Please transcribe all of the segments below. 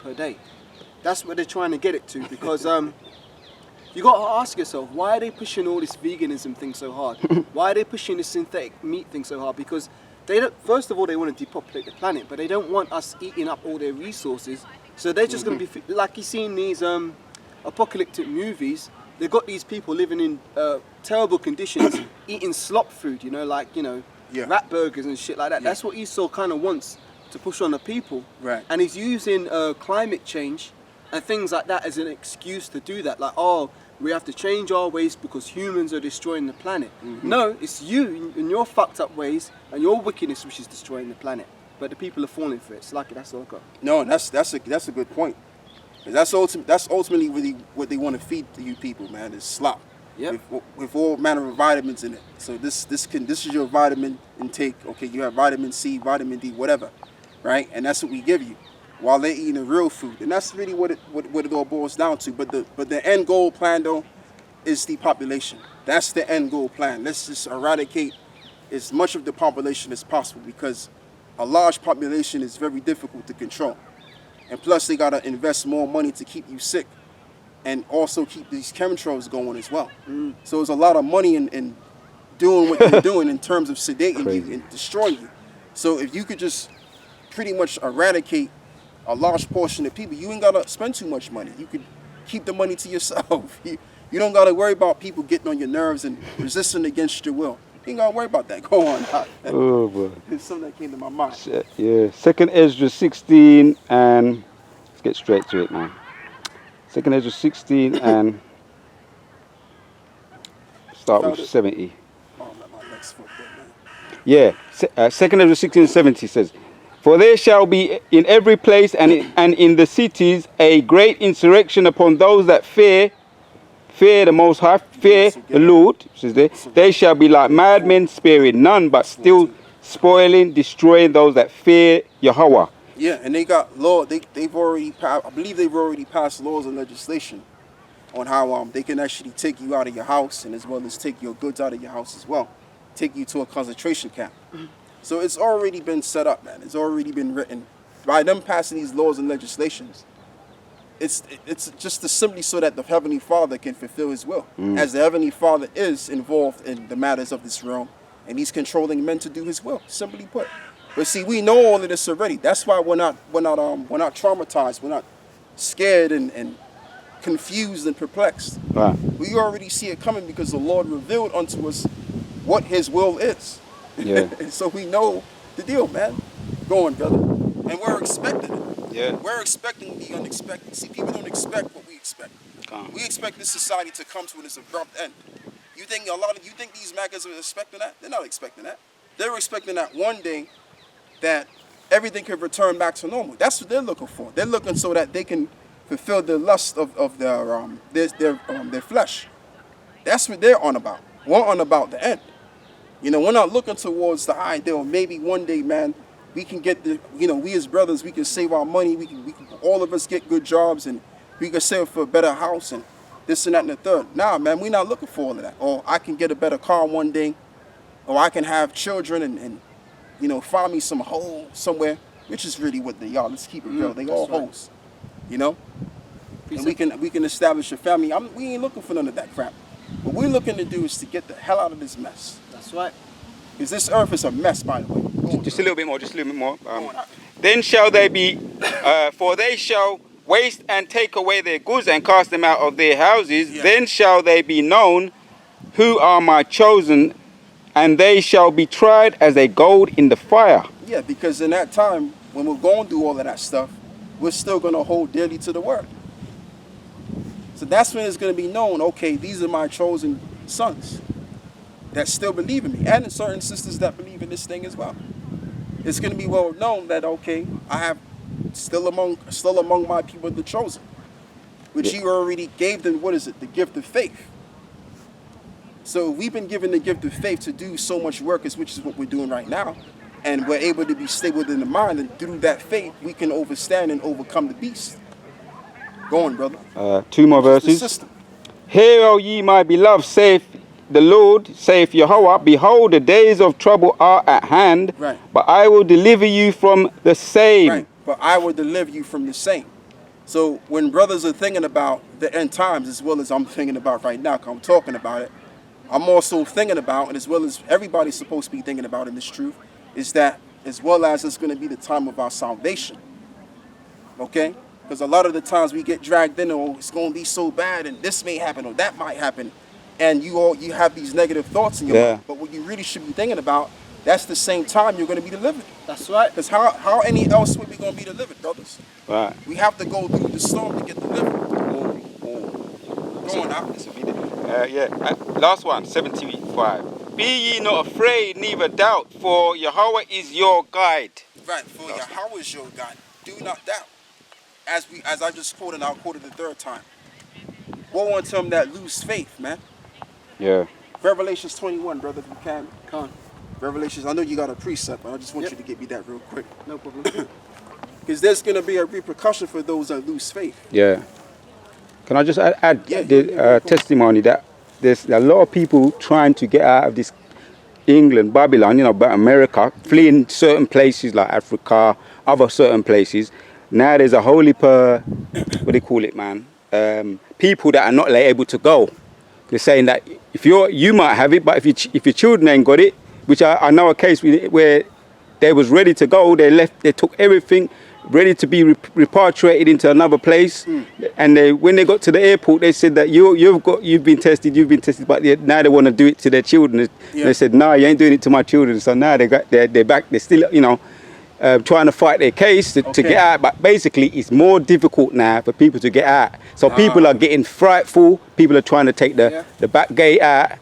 per day. That's what they're trying to get it to, because you got to ask yourself, why are they pushing all this veganism thing so hard? Why are they pushing this synthetic meat thing so hard? Because they don't. First of all, they want to depopulate the planet, but they don't want us eating up all their resources. So they're just going to be like you see in these apocalyptic movies. They've got these people living in terrible conditions, eating slop food, rat burgers and shit like that. Yeah. That's what Esau kind of wants to push on the people. Right. And he's using climate change and things like that as an excuse to do that. Like, oh, we have to change our ways because humans are destroying the planet. No, it's you and your fucked up ways and your wickedness which is destroying the planet. But the people are falling for it. It's like that's all I've got. No, that's a good point. That's ultimately really what they want to feed to you people, man. Is slop. Yep. With all manner of vitamins in it. So this is your vitamin intake. Okay, you have vitamin C, vitamin D, whatever, right? And that's what we give you, while they're eating the real food. And that's really what it all boils down to. But the end goal plan though is depopulation. That's the end goal plan. Let's just eradicate as much of the population as possible, because a large population is very difficult to control. And plus, they gotta invest more money to keep you sick, and also keep these chemtrails going as well. So there's a lot of money in doing what they're doing in terms of sedating you and destroying you. So if you could just pretty much eradicate a large portion of people, you ain't gotta spend too much money. You could keep the money to yourself. You don't gotta worry about people getting on your nerves and resisting against your will. You ain't gotta worry about that. Go on. Oh boy. It's something that came to my mind. Yeah. 2nd Ezra 16 and let's get straight to it, man. 2nd Ezra 16 and start with 70. Oh, my next foot, man. Yeah. 2nd Ezra 16 and 70 says, "For there shall be in every place and in the cities a great insurrection upon those that fear the Most High, fear the Lord." Says there, "They shall be like madmen, sparing none, but still spoiling, destroying those that fear Yahweh." Yeah, and they got law. They've already, I believe they've already passed laws and legislation on how they can actually take you out of your house, and as well as take your goods out of your house as well, take you to a concentration camp. So it's already been set up, man. It's already been written. By them passing these laws and legislations, it's just simply so that the Heavenly Father can fulfill His will. As the Heavenly Father is involved in the matters of this realm, and He's controlling men to do His will. Simply put. But see, we know all of this already. That's why we're not traumatized. We're not scared and confused and perplexed. Right. We already see it coming because the Lord revealed unto us what His will is. Yeah. And so we know the deal, man. Go on, brother. And we're expecting it. Yeah. We're expecting the unexpected. See, people don't expect what we expect. We expect this society to come to its abrupt end. You think these MAGAs are expecting that? They're not expecting that. They're expecting that one day that everything can return back to normal. That's what they're looking for. They're looking so that they can fulfill the lust of their flesh. That's what they're on about. We're on about the end. We're not looking towards the ideal. Maybe one day, man, we can get we as brothers, we can save our money. We can all of us get good jobs, and we can save for a better house and this and that and the third. Nah, man, we're not looking for all of that. Or I can get a better car one day, or I can have children and find me some hole somewhere, which is really what they are. Let's keep it real. They all hoes, And we can establish a family. We ain't looking for none of that crap. What we're looking to do is to get the hell out of this mess. That's right. Because this earth is a mess, by the way. Just a little bit more. Then shall they be, for they shall waste and take away their goods and cast them out of their houses. Yeah. Then shall they be known who are my chosen, and they shall be tried as a gold in the fire. Yeah, because in that time, when we're going through all of that stuff, we're still going to hold dearly to the word. So that's when it's going to be known, okay, these are my chosen sons that still believe in me, and in certain sisters that believe in this thing as well. It's going to be well known that, okay, I have still among my people the chosen, which you already gave them, the gift of faith. So we've been given the gift of faith to do so much work, which is what we're doing right now, and we're able to be stable in the mind, and through that faith, we can overstand and overcome the beast. Go on, brother. 2 more verses. Hear, O ye my beloved, saith the Lord, saith Yahweh, behold, the days of trouble are at hand, right. But I will deliver you from the same. Right. But I will deliver you from the same. So when brothers are thinking about the end times as well as I'm thinking about right now, 'cause I'm talking about it, I'm also thinking about, and as well as everybody's supposed to be thinking about in this truth, is that as well as it's going to be the time of our salvation. Okay? Because a lot of the times we get dragged in, oh, it's going to be so bad, and this may happen, or that might happen, and you have these negative thoughts in your mind. But what you really should be thinking about, that's the same time you're going to be delivered. That's right. Because how any else would we going to be delivered, brothers? Right. We have to go through the storm to get delivered. Going out. Last one, 75. Be ye not afraid, neither doubt, for Yahweh is your guide. Right, for Yahweh is your God. Do not doubt. As I just quoted, and I'll quote it the third time. Woe unto them that lose faith, man. Yeah. Revelations 21, brother, if you can. Come on. Revelations, I know you got a precept, but I just want you to get me that real quick. No problem. Because there's going to be a repercussion for those that lose faith. Yeah. Can I just add the testimony that there's a lot of people trying to get out of this England, Babylon, but America, fleeing certain places like Africa, other certain places. Now there's a whole heap of, what do you call it, man? People that are not able to go. They're saying that if you might have it, but if your children ain't got it, which I know a case where they was ready to go, they took everything, ready to be repatriated into another place, and when they got to the airport, they said that you've been tested, but now they want to do it to their children. They said, no, you ain't doing it to my children. So now they're back. They're still, trying to fight their case to get out. But basically, it's more difficult now for people to get out. So people are getting frightful. People are trying to take the back gate out.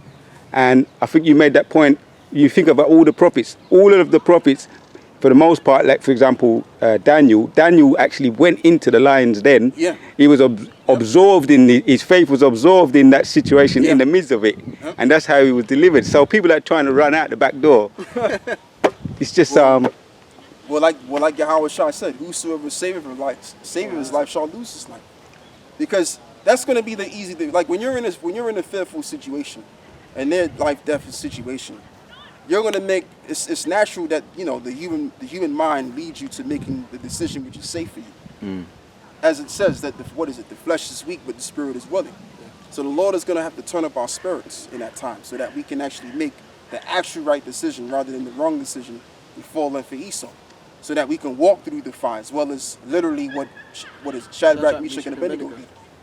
And I think you made that point. You think about all the prophets. All of the prophets, for the most part, like for example, Daniel actually went into the lion's den. Yeah. He was absorbed in his faith was absorbed in that situation in the midst of it, and that's how he was delivered. So people are trying to run out the back door. It's just Well, like Yahweh Shai said, whosoever saveth his life shall lose his life, because that's going to be the easy thing. Like when you're in a fearful situation, and their life-death situation, you're going to make, it's natural that, the human mind leads you to making the decision which is safe for you. As it says that, the flesh is weak, but the spirit is willing. So the Lord is going to have to turn up our spirits in that time so that we can actually make the actual right decision rather than the wrong decision we fall in for Esau. So that we can walk through the fire, as well as literally what is Shadrach, Meshach, and Abednego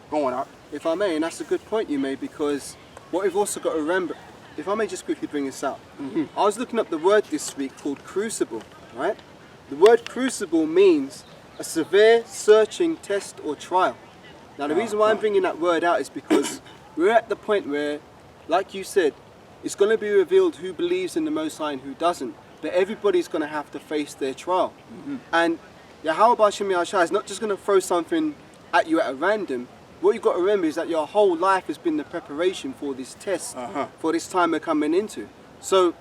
going out. If I may, and that's a good point you made, because what we've also got to remember, if I may just quickly bring this out. I was looking up the word this week called crucible, right? The word crucible means a severe searching test or trial. Now the reason why I'm bringing that word out is because we're at the point where, like you said, it's going to be revealed who believes in the Most High and who doesn't. But everybody's going to have to face their trial. And Yahweh B'Shem Yahshua is not just going to throw something at you at a random. What you've got to remember is that your whole life has been the preparation for this test, for this time we're coming into. So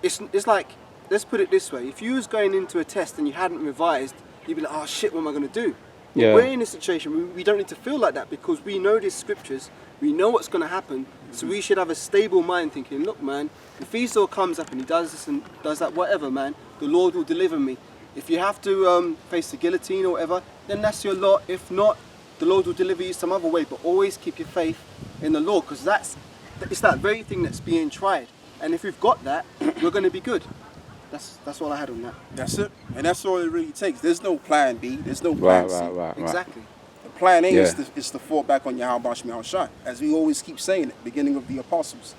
it's like, let's put it this way. If you was going into a test and you hadn't revised, you'd be like, oh shit, what am I going to do? But we're in a situation, we don't need to feel like that, because we know these scriptures, we know what's going to happen, so we should have a stable mind thinking, look man, if Esau comes up and he does this and does that, whatever man, the Lord will deliver me. If you have to face the guillotine or whatever, then that's your lot. If not, the Lord will deliver you some other way, but always keep your faith in the Lord, because it's that very thing that's being tried. And if we've got that, we're going to be good. That's all I had on that. That's it. And that's all it really takes. There's no plan B. There's no plan C. Right. Exactly. The plan A is to fall back on Yahweh B'Shem Yahshua. As we always keep saying at the beginning of the apostles,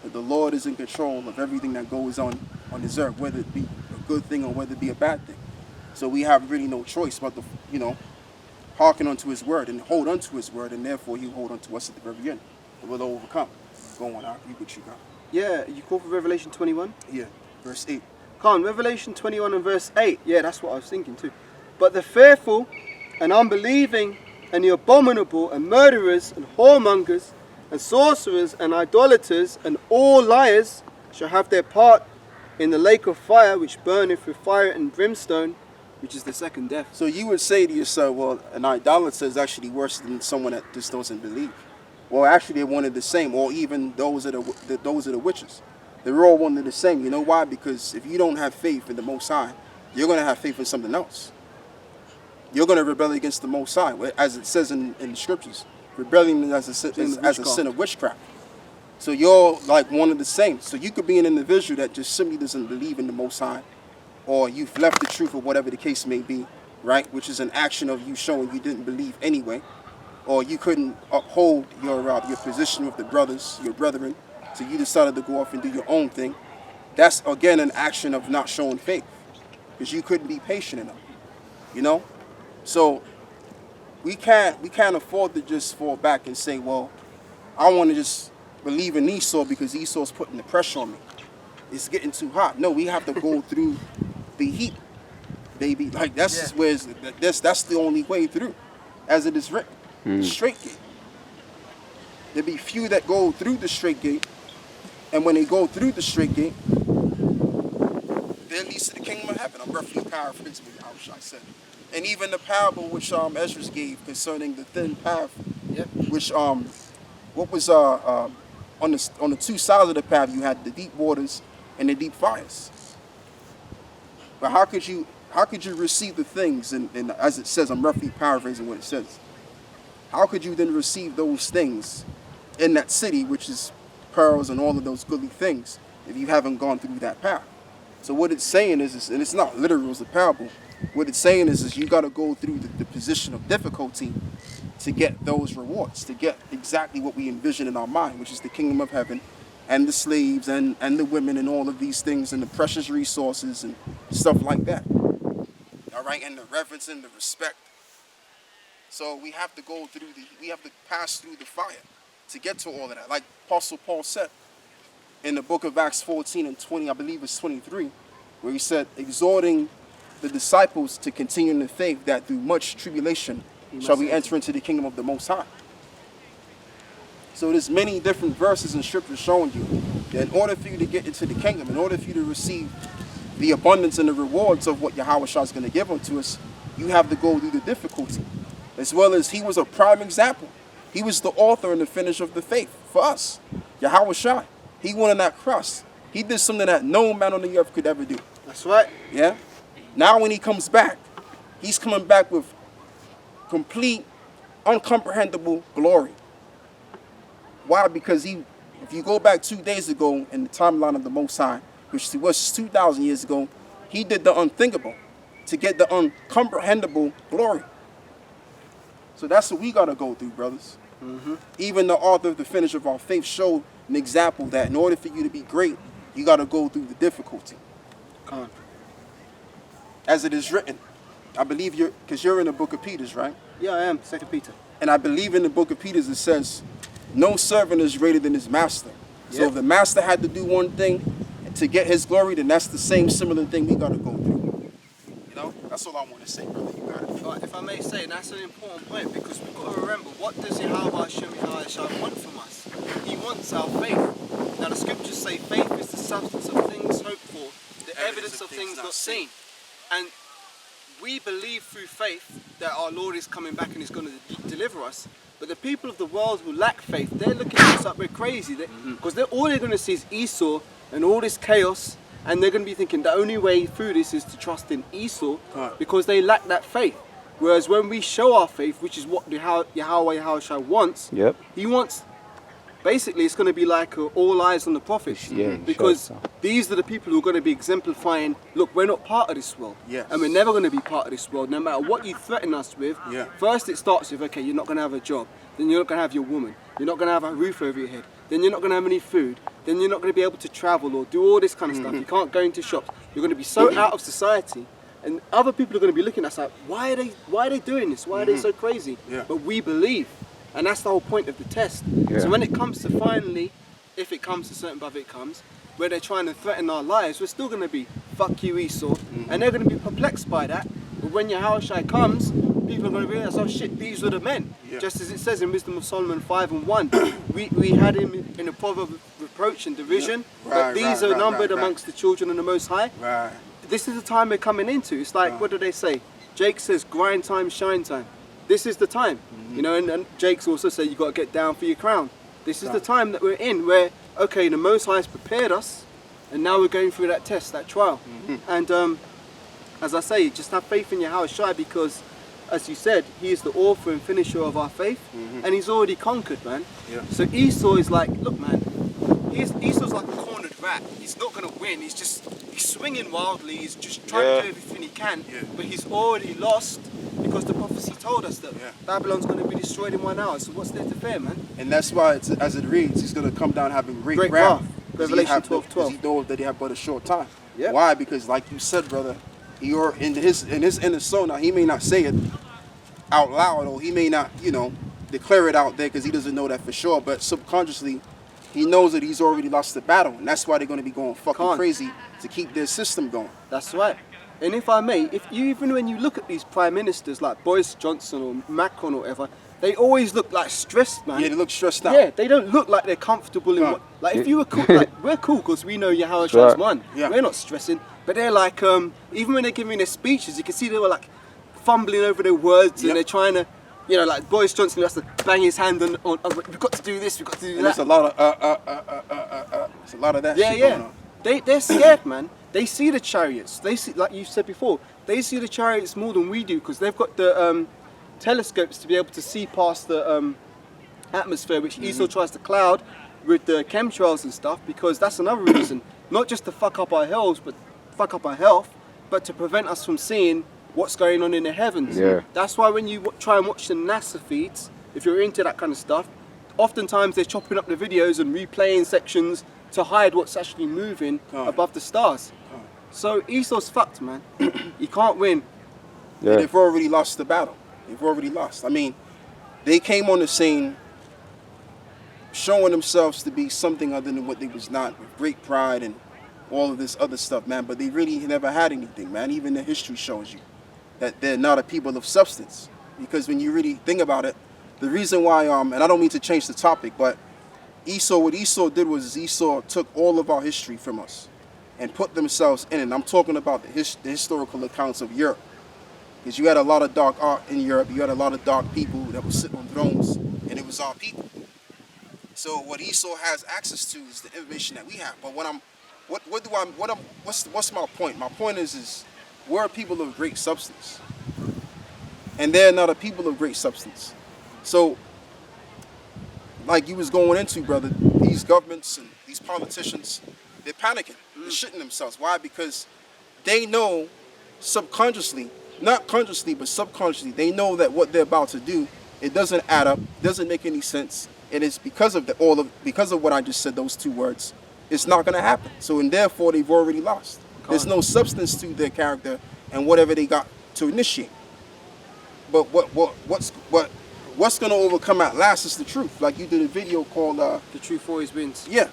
that the Lord is in control of everything that goes on this earth, whether it be a good thing or whether it be a bad thing. So we have really no choice but to, hearken unto his word and hold unto his word, and therefore he'll hold unto us at the very end. And we'll overcome. Go on out, you what you got. Yeah, you call for Revelation 21? Yeah, verse 8. Come on, Revelation 21 and verse 8. Yeah, that's what I was thinking too. But the fearful and unbelieving and the abominable and murderers and whoremongers and sorcerers and idolaters and all liars shall have their part in the lake of fire, which burneth with fire and brimstone, which is the second death. So you would say to yourself, well, an idolater is actually worse than someone that just doesn't believe. Well, actually they're one and the same, or even those are the witches. They're all one and the same. You know why? Because if you don't have faith in the Most High, you're going to have faith in something else. you're going to rebel against the Most High, as it says in the scriptures. Rebellion as a sin of witchcraft. So you're like one of the same. So you could be an individual that just simply doesn't believe in the Most High, or you've left the truth or whatever the case may be, right? Which is an action of you showing you didn't believe anyway, or you couldn't uphold your position with the brothers, your brethren, so you decided to go off and do your own thing. That's again an action of not showing faith, because you couldn't be patient enough, you know. So we can't afford to just fall back and say, well, I want to just believe in Esau because Esau's putting the pressure on me. It's getting too hot. No, we have to go through the heat, baby. Like that's the only way through, as it is written. The straight gate. There be few that go through the straight gate, and when they go through the straight gate, they're leads to the kingdom of heaven. I'm roughly paraphrasing what I said. And even the parable which Ezra gave concerning the thin path, which what was on the two sides of the path you had the deep waters and the deep fires. But how could you receive the things and as it says, I'm roughly paraphrasing what it says. How could you then receive those things in that city, which is pearls and all of those goodly things, if you haven't gone through that path? So what it's saying is, and it's not literal, it's a parable. What it's saying is you got to go through the position of difficulty to get those rewards, to get exactly what we envision in our mind, which is the kingdom of heaven and the slaves and the women and all of these things and the precious resources and stuff like that. All right, and the reverence and the respect. So we have to go through we have to pass through the fire to get to all of that. Like Apostle Paul said in the book of Acts 14 and 20, I believe it's 23, where he said, exhorting the disciples to continue in the faith, that through much tribulation shall we enter into the kingdom of the Most High. So there's many different verses in scripture showing you that in order for you to get into the kingdom, in order for you to receive the abundance and the rewards of what Yahweh Shah is going to give unto us, you have to go through the difficulty. As well as he was a prime example. He was the author and the finisher of the faith for us. Yahweh Shah. He went on that cross. He did something that no man on the earth could ever do. That's right. Yeah? Now when he comes back, he's coming back with complete, uncomprehendable glory. Why? Because if you go back 2 days ago in the timeline of the Most High, which was 2,000 years ago, he did the unthinkable to get the uncomprehendable glory. So that's what we got to go through, brothers. Even the author of the finisher of our faith showed an example that in order for you to be great, you got to go through the difficulty. As it is written. I believe because you're in the book of Peter, right? Yeah, I am. 2 Peter. And I believe in the book of Peter it says, no servant is greater than his master. So if the master had to do one thing to get his glory, then that's the same similar thing we got to go through. You know? That's all I want to say, brother. You got it. Right, if I may say, that's an important point, because we've got to remember, what does Yahweh Shah want from us? He wants our faith. Now the scriptures say faith is the substance of things hoped for, the evidence of things not seen. And we believe through faith that our Lord is coming back and is going to deliver us. But the people of the world who lack faith, they're looking at us like we're crazy. Because all they're going to see is Esau and all this chaos. And they're going to be thinking the only way through this is to trust in Esau, because they lack that faith. Whereas when we show our faith, which is what Yahweh Shah wants, he wants, basically it's going to be like all eyes on the prophets. Because these are the people who are going to be exemplifying, look, we're not part of this world. And we're never going to be part of this world, no matter what you threaten us with. First it starts with, okay, you're not going to have a job. Then you're not going to have your woman. You're not going to have a roof over your head. Then you're not going to have any food. Then you're not going to be able to travel or do all this kind of stuff. You can't go into shops. You're going to be so out of society. And other people are going to be looking at us like, why are they doing this? Why are they so crazy? But we believe. And that's the whole point of the test. So when it comes to finally, if it comes to certain brother it comes, where they're trying to threaten our lives, we're still going to be, fuck you Esau. And they're going to be perplexed by that. But when Yahushua comes, people are going to realize, oh shit, these were the men. Just as it says in Wisdom of Solomon 5 and 1, we had him in a proverb of reproach and derision, but these are numbered amongst the children of the Most High. This is the time we're coming into. It's like, what do they say? Jake says, grind time, shine time. This is the time. You know, and Jake's also said, you got to get down for your crown. This is the time that we're in, where, okay, the Most High has prepared us, and now we're going through that test, that trial. And as I say, just have faith in Yahweh Shai, because as you said, he is the author and finisher of our faith, and he's already conquered, man. Yeah. So Esau is like, look, man, Esau's like a cornered rat. He's not gonna win. He's swinging wildly. He's just trying to do everything he can, but he's already lost because the prophecy told us that Babylon's gonna be destroyed in 1 hour. So what's there to fear, man? And that's why, as it reads, he's gonna come down having great Great wrath. wrath. Revelation 12:12. Because he knows that he have but a short time. Yeah. Why? Because, like you said, brother, you're in his inner soul. Now he may not say it out loud, or he may not, declare it out there because he doesn't know that for sure. But subconsciously, he knows that he's already lost the battle, and that's why they're going to be going fucking crazy to keep their system going. That's right. And if I may, even when you look at these prime ministers like Boris Johnson or Macron or whatever, they always look like stressed, man. Yeah, they look stressed out. Yeah, they don't look like they're comfortable in what. Like if you were cool, like we're cool because we know Yahweh Shah's won. Yeah. We're not stressing, but they're like, even when they're giving their speeches, you can see they were like fumbling over their words and they're trying to, like Boris Johnson has to bang his hand on we've got to do this, we've got to do that. There's a lot of there's a lot of that shit going on. They're scared, man. They see the chariots. They see, like you said before, they see the chariots more than we do because they've got the telescopes to be able to see past the atmosphere, which Esau tries to cloud with the chemtrails and stuff, because that's another reason, not just to fuck up our health, but to prevent us from seeing what's going on in the heavens. Yeah. That's why when you try and watch the NASA feeds, if you're into that kind of stuff, oftentimes they're chopping up the videos and replaying sections to hide what's actually moving above the stars. So Esau's fucked, man. He can't win. Yeah. They've already lost the battle. They've already lost. I mean, they came on the scene showing themselves to be something other than what they was not, with great pride and all of this other stuff, man. But they really never had anything, man. Even the history shows you that they're not a people of substance. Because when you really think about it, the reason why, and I don't mean to change the topic, but what Esau did was Esau took all of our history from us and put themselves in it. And I'm talking about the historical accounts of Europe. Because you had a lot of dark art in Europe, you had a lot of dark people that were sitting on thrones, and it was our people. So what Esau has access to is the information that we have. But what's my point? My point is we're a people of great substance, and they're not a people of great substance. So, like you was going into, brother, these governments and these politicians, they're panicking, they're shitting themselves. Why? Because they know subconsciously, not consciously, but subconsciously, they know that what they're about to do, it doesn't add up, doesn't make any sense. It is because of because of what I just said, those two words, it's not going to happen. So, and therefore, they've already lost. There's no substance to their character and whatever they got to initiate. But what's going to overcome at last is the truth. Like you did a video called The Truth Always Wins. Yeah.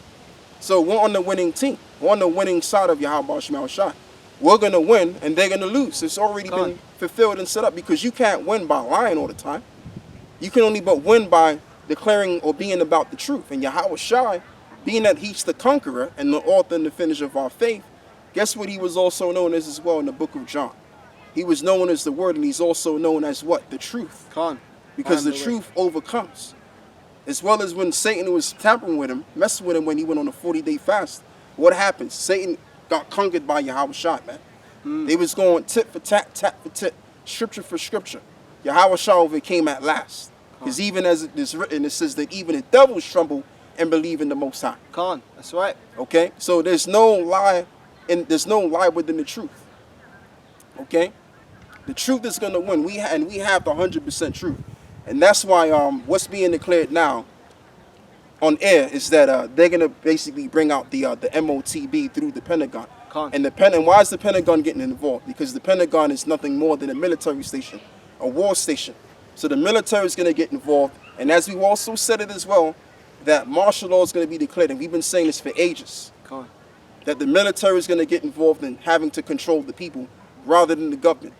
So we're on the winning team. We're on the winning side of Yahweh Shema Shai. We're going to win and they're going to lose. It's already been fulfilled and set up, because you can't win by lying all the time. You can only but win by declaring or being about the truth. And Yahweh Shai, being that he's the conqueror and the author and the finisher of our faith, guess what he was also known as well in the book of John? He was known as the word, and he's also known as what? The truth. Because the truth overcomes. As well as when Satan was tampering with him, messing with him when he went on a 40-day fast, what happens? Satan got conquered by Yahweh Shai, man. They was going tit for tat, tat for tit, scripture for scripture. Yahweh Shai overcame at last. Because even as it is written, it says that even the devils tremble and believe in the Most High. That's right. Okay? So there's no lie, and there's no lie within the truth. Okay? The truth is going to win. We have the 100% truth. And that's why what's being declared now on air is that they're going to basically bring out the MOTB through the Pentagon. And why is the Pentagon getting involved? Because the Pentagon is nothing more than a military station, a war station. So the military is going to get involved. And as we've also said it as well, that martial law is going to be declared. And we've been saying this for ages. That the military is going to get involved in having to control the people rather than the government.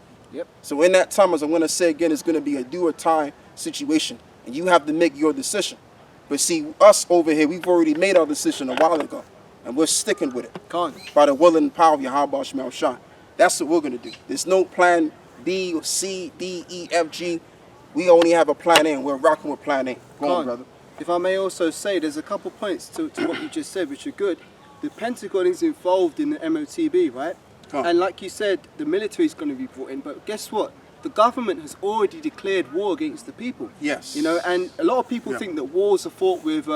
So in that time, as I'm going to say again, it's going to be a do or die situation. And you have to make your decision. But see, us over here, we've already made our decision a while ago. And we're sticking with it. By the will and power of Yahweh Shema Shai. That's what we're going to do. There's no plan B, or C, D, E, F, G. We only have a plan A, and we're rocking with plan A. Go on, brother. If I may also say, there's a couple points to what you just said, which are good. The Pentagon is involved in the MOTB, right? And like you said, the military is going to be brought in. But guess what? the government has already declared war against the people. Yes. You know, and a lot of people Yeah. think that wars are fought with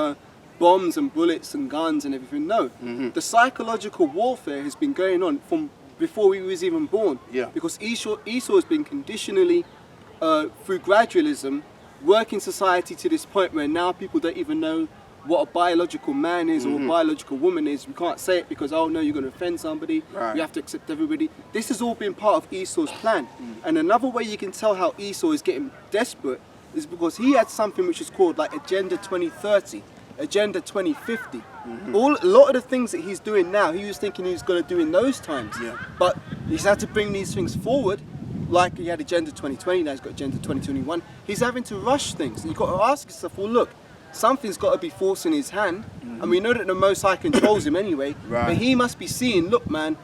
bombs and bullets and guns and everything. No, the psychological warfare has been going on from before we was even born. Yeah. Because Esau has been conditionally, through gradualism, working society to this point where now people don't even know what a biological man is or a biological woman is. We can't say it because, oh no, you're going to offend somebody. Right. We have to accept everybody. This has all been part of Esau's plan. And another way you can tell how Esau is getting desperate is because he had something which is called like Agenda 2030, Agenda 2050. A lot of the things that he's doing now, he was thinking he was going to do in those times. Yeah. But he's had to bring these things forward. Like he had Agenda 2020, now he's got Agenda 2021. He's having to rush things. And you've got to ask yourself, well, look, something's got to be forcing his hand. And we know that the Most High controls him anyway. Right. But he must be seeing, look, man,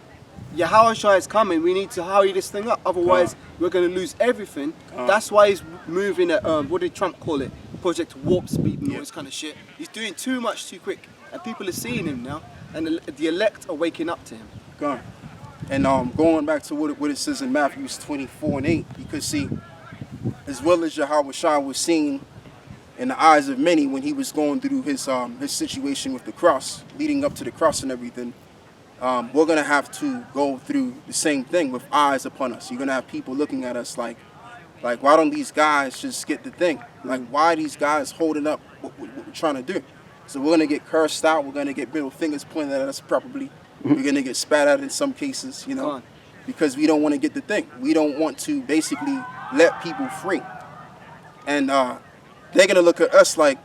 Yahushua is coming. We need to hurry this thing up. Otherwise, we're going to lose everything. That's why he's moving at, what did Trump call it? Project Warp Speed and all this kind of shit. He's doing too much too quick. And people are seeing him now. And the elect are waking up to him. Gone. And going back to what it says in Matthew 24:8, you could see, as well as Yahushua was seen in the eyes of many when he was going through his situation with the cross, leading up to the cross and everything, we're going to have to go through the same thing with eyes upon us. You're going to have people looking at us like, why don't these guys just get the thing? Like, why are these guys holding up what we're trying to do? So we're going to get cursed out. We're going to get middle fingers pointed at us probably. We're going to get spat at in some cases, you know, because we don't want to get the thing. We don't want to basically let people free. And they're going to look at us like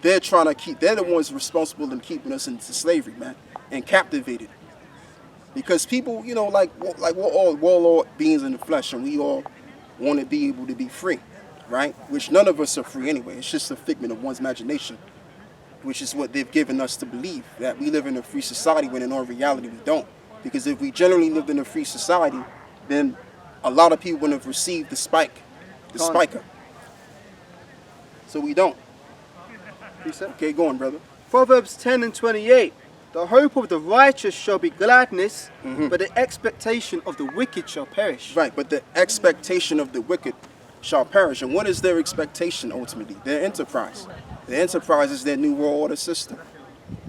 they're trying to they're the ones responsible in keeping us into slavery, man, and captivated. Because people, you know, like we're all warlord beings in the flesh, and we all want to be able to be free, right? Which none of us are free anyway. It's just a figment of one's imagination, which is what they've given us to believe, that we live in a free society when in all reality we don't. Because if we generally lived in a free society, then a lot of people would have received the spiker. So we don't. Okay, go on, brother. Proverbs 10 and 28. The hope of the righteous shall be gladness, but the expectation of the wicked shall perish. Right, but the expectation of the wicked shall perish. And what is their expectation ultimately? Their enterprise. The enterprise is their new world order system.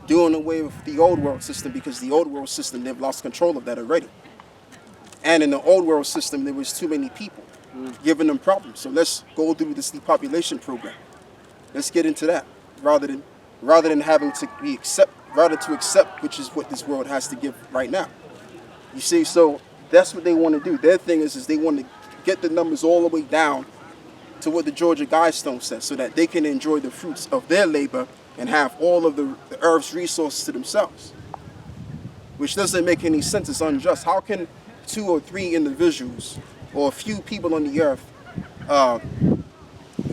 Doing away with the old world system, because the old world system, they've lost control of that already. And in the old world system, there was too many people giving them problems. So let's go through this depopulation program. Let's get into that rather than having to accept which is what this world has to give right now. You see, so that's what they want to do. Their thing is they want to get the numbers all the way down to what the Georgia Guidestone says, so that they can enjoy the fruits of their labor and have all of the earth's resources to themselves. Which doesn't make any sense. It's unjust. How can 2 or 3 individuals or a few people on the earth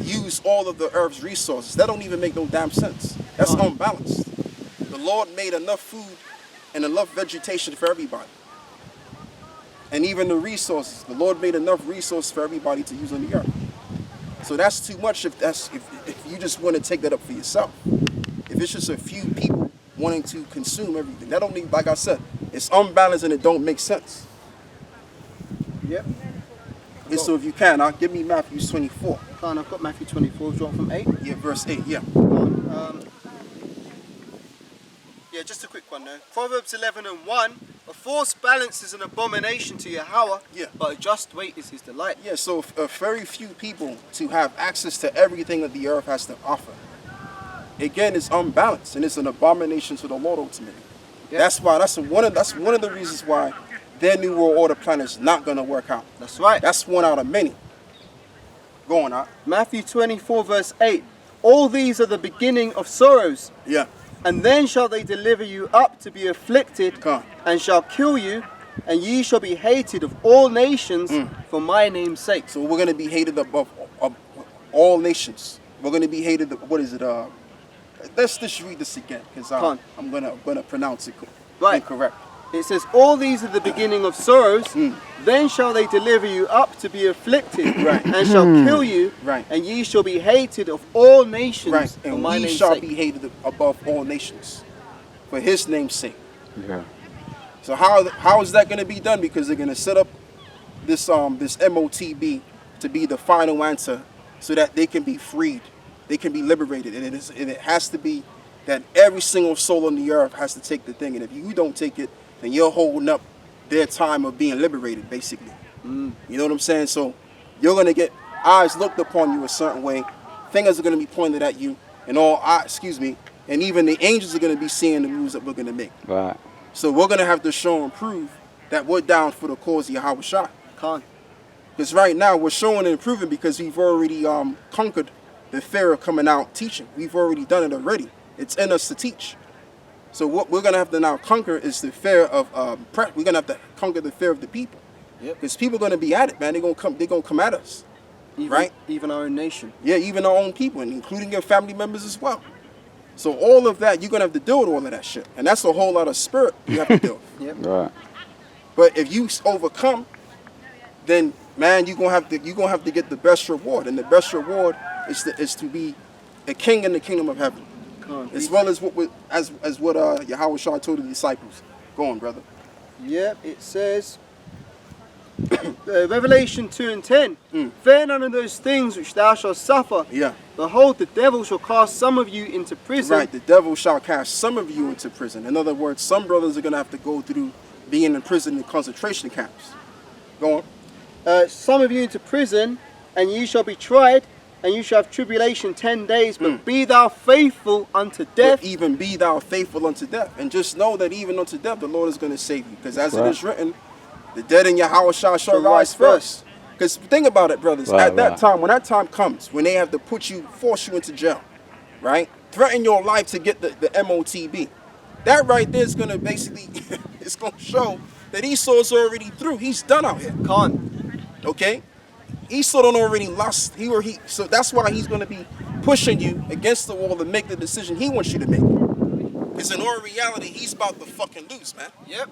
use all of the earth's resources? That don't even make no damn sense. That's unbalanced. The Lord made enough food and enough vegetation for everybody. And even the resources, the Lord made enough resources for everybody to use on the earth. So that's too much if you just want to take that up for yourself. If it's just a few people wanting to consume everything, that don't need, like I said, it's unbalanced and it don't make sense. Yep. And so if you can, give me Matthew 24. I've got Matthew 24, drop from 8. Yeah, verse 8, yeah. Yeah, just a quick one though. Proverbs 11 and 1. A false balance is an abomination to Yahweh, but a just weight is his delight. Yeah, so very few people to have access to everything that the earth has to offer. Again, it's unbalanced and it's an abomination to the Lord ultimately. Yep. That's one of the reasons why their new world order plan is not going to work out. That's right. That's one out of many. Go on, Matthew 24 verse 8. All these are the beginning of sorrows. Yeah. And then shall they deliver you up to be afflicted, and shall kill you, and ye shall be hated of all nations for my name's sake. So we're going to be hated above all nations. We're going to be hated. What is it? Let's just read this again, because I'm gonna pronounce it incorrect. It says, all these are the beginning of sorrows, then shall they deliver you up to be afflicted, and shall kill you, and ye shall be hated of all nations for my name's sake. And we shall be hated above all nations for his name's sake. Yeah. So how is that going to be done? Because they're going to set up this MOTB to be the final answer, so that they can be freed, they can be liberated, and it has to be that every single soul on the earth has to take the thing, and if you don't take it, then you're holding up their time of being liberated, basically. You know what I'm saying? So you're gonna get eyes looked upon you a certain way, fingers are gonna be pointed at you, and and even the angels are gonna be seeing the moves that we're gonna make. Right. So we're gonna have to show and prove that we're down for the cause of Yahweh Shai. Because right now we're showing and proving because we've already conquered the fear of coming out teaching. We've already done it already. It's in us to teach. So what we're gonna have to now conquer is the fear of we're gonna have to conquer the fear of the people. Because people are gonna be at it, man. They're gonna come at us. Right? Even our own nation. Yeah, even our own people, and including your family members as well. So all of that, you're gonna have to deal with all of that shit, and that's a whole lot of spirit you have to deal with. Right. But if you overcome, then man, you're gonna have to get the best reward, and the best reward is to be a king in the kingdom of heaven, as well as what Yahweh Shai told the disciples. Go on, brother. Yep, it says. Revelation 2:10. Fear none of those things which thou shalt suffer. Yeah. Behold, the devil shall cast some of you into prison. Right, the devil shall cast some of you into prison. In other words, some brothers are going to have to go through being in prison in concentration camps. Go on. Some of you into prison, and you shall be tried, and you shall have tribulation 10 days, but be thou faithful unto death. But even be thou faithful unto death. And just know that even unto death, the Lord is going to save you. Because as it is written, the dead in Yahweh shall rise first. Because think about it, brothers. At that time, when that time comes, when they have to force you into jail, right? Threaten your life to get the MOTB. That right there is going to basically, it's going to show that Esau's already through. He's done out here. Okay? Esau done already lost. So that's why he's going to be pushing you against the wall to make the decision he wants you to make. Because in all reality, he's about to fucking lose, man. Yep.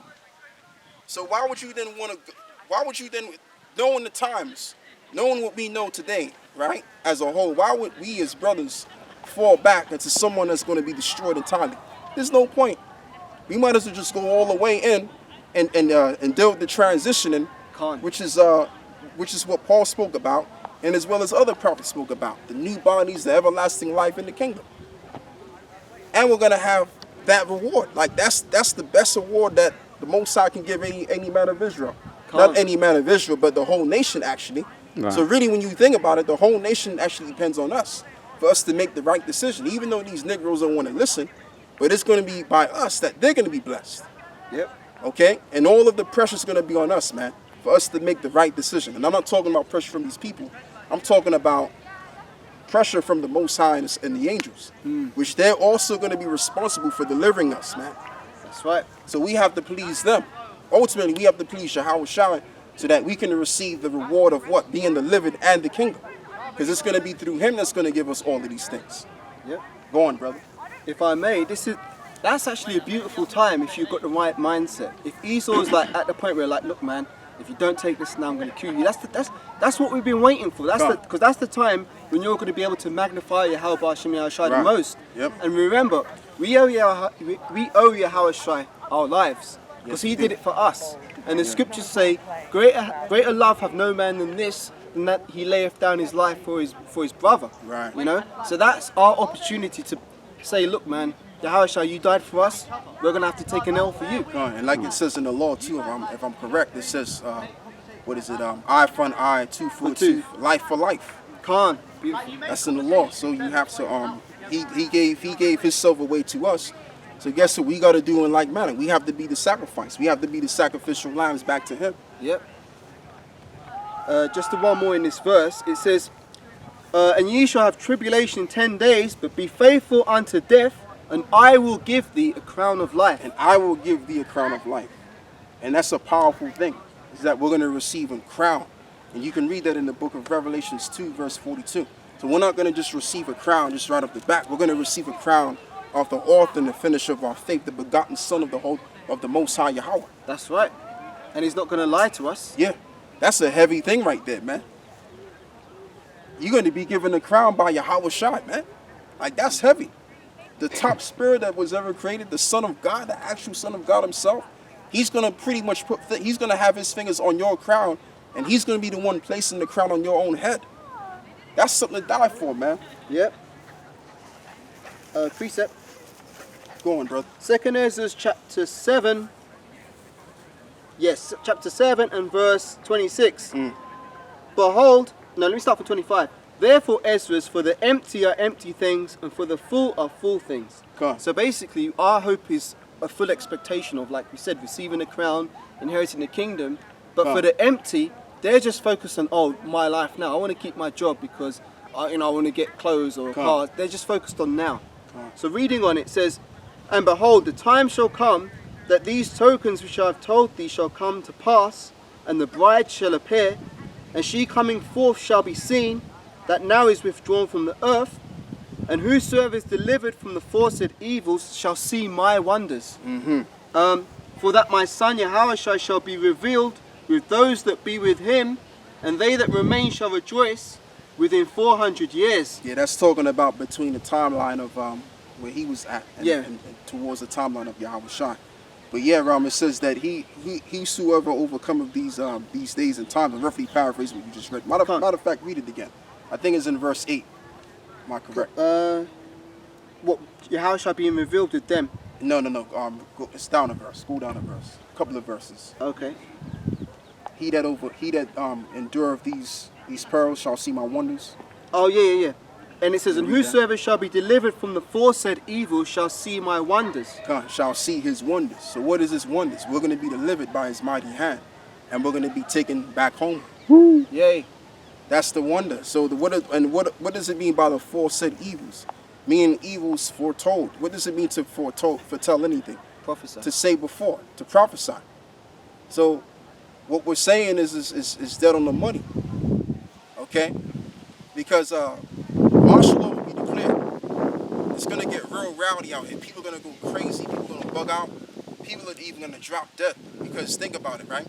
So why would you then knowing the times, knowing what we know today, right, as a whole, why would we as brothers fall back into someone that's going to be destroyed entirely? There's no point. We might as well just go all the way in and deal with the transitioning, which is what Paul spoke about, and as well as other prophets spoke about, the new bodies, the everlasting life in the kingdom. And we're going to have that reward. Like that's the best award that the Most High can give any man of Israel. Not any man of Israel, but the whole nation, actually. Right. So really, when you think about it, the whole nation actually depends on us for us to make the right decision. Even though these Negroes don't want to listen, but it's going to be by us that they're going to be blessed. Yep. Okay? And all of the pressure is going to be on us, man, for us to make the right decision. And I'm not talking about pressure from these people. I'm talking about pressure from the Most High and the angels, which they're also going to be responsible for delivering us, man. That's right. So we have to please them. Ultimately, we have to please Yahweh Shai so that we can receive the reward of what? Being delivered and the kingdom. Because it's going to be through him that's going to give us all of these things. Yep. Go on, brother. If I may, that's actually a beautiful time if you've got the right mindset. If Esau is like at the point where like, look, man, if you don't take this now, I'm going to kill you. That's what we've been waiting for. Because that's the time when you're going to be able to magnify Yahweh Shai Shai the most. Yep. And remember, we owe Yahweh Shai our lives. Because he did it for us. And the scriptures say, greater love have no man than this, than that he layeth down his life for his brother. Right. You know? So that's our opportunity to say, look, man, Yahweh Shai, you died for us, we're going to have to take an L for you. And like it says in the law too, if I'm correct, it says, eye for an eye, tooth for a tooth, life for life. Beautiful. That's in the law. So you have to, he gave himself away to us. So guess what we got to do in like manner? We have to be the sacrifice. We have to be the sacrificial lambs back to him. Yep. Just one more in this verse. It says, and ye shall have tribulation 10 days, but be faithful unto death, and I will give thee a crown of life. And I will give thee a crown of life. And that's a powerful thing, is that we're going to receive a crown. And you can read that in the book of Revelations 2, verse 42. So we're not going to just receive a crown just right off the bat. We're going to receive a crown of the author and the finisher of our faith, the begotten Son of the Most High Yahweh. That's right. And he's not going to lie to us. Yeah. That's a heavy thing right there, man. You're going to be given a crown by Yahweh Shai, man. Like, that's heavy. The top spirit that was ever created, the Son of God, the actual Son of God himself, he's going to pretty much he's going to have his fingers on your crown and he's going to be the one placing the crown on your own head. That's something to die for, man. Yep. Precept. Go on, brother. 2nd Ezra chapter 7. Yes, chapter 7 and verse 26. Behold, no, let me start from 25. Therefore, Ezra's, for the empty are empty things, and for the full are full things. Come on. So basically, our hope is a full expectation of, like we said, receiving a crown, inheriting the kingdom. But for the empty, they're just focused on, oh, my life now. I want to keep my job because I want to get clothes or cars. They're just focused on now. So reading on it says, and behold, the time shall come that these tokens which I have told thee shall come to pass, and the bride shall appear, and she coming forth shall be seen, that now is withdrawn from the earth, and whosoever is delivered from the foresaid evils shall see my wonders. For that my son Yahushua shall be revealed with those that be with him, and they that remain shall rejoice within 400 years. Yeah, that's talking about between the timeline of where he was at and towards the timeline of Yahushua. But yeah, it says that he's whoever overcometh these days and times. I'm roughly paraphrasing what you just read. Matter of fact, read it again. I think it's in verse 8. Am I correct? What, Yahushua being revealed with them? No. It's down a verse. Go down a verse. A couple of verses. Okay. He that endureth these perils shall see my wonders. Oh yeah. And it says, and whosoever shall be delivered from the foresaid evil shall see my wonders. God shall see his wonders. So what is his wonders? We're going to be delivered by his mighty hand, and we're going to be taken back home. Woo. Yay. That's the wonder. So what does it mean by the foresaid evils? Meaning evils foretold. What does it mean to foretell anything? Prophesy. To say before, to prophesy. So what we're saying is dead on the money. Okay? Because martial law will be declared. It's going to get real rowdy out here. People are going to go crazy. People are going to bug out. People are even going to drop dead. Because think about it, right?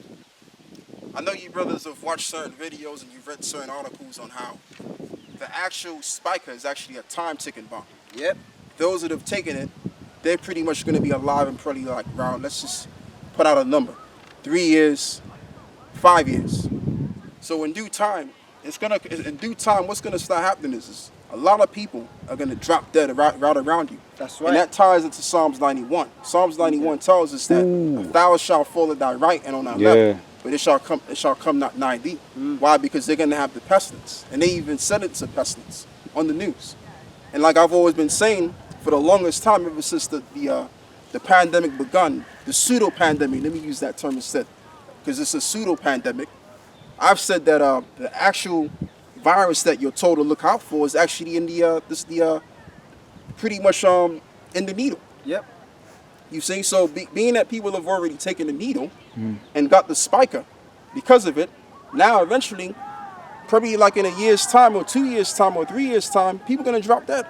I know you brothers have watched certain videos and you've read certain articles on how the actual spiker is actually a time ticking bomb. Yep. Those that have taken it, they're pretty much going to be alive and probably like around, let's just put out a number, 3 years, 5 years. So in due time, what's going to start happening is a lot of people are going to drop dead right around you. That's right. And that ties into Psalms 91. Psalms 91 tells us that a thousand shall fall at thy right and on thy left, but it shall come not nigh thee. Why? Because they're going to have the pestilence. And they even said it's a pestilence on the news. And like I've always been saying for the longest time, ever since the pandemic begun, the pseudo-pandemic, let me use that term instead, because it's a pseudo-pandemic. I've said that the actual virus that you're told to look out for is actually in pretty much in the needle. Yep. You see, so being that people have already taken the needle and got the spiker because of it, now eventually, probably like in a year's time or 2 years' time or 3 years' time, people are going to drop dead.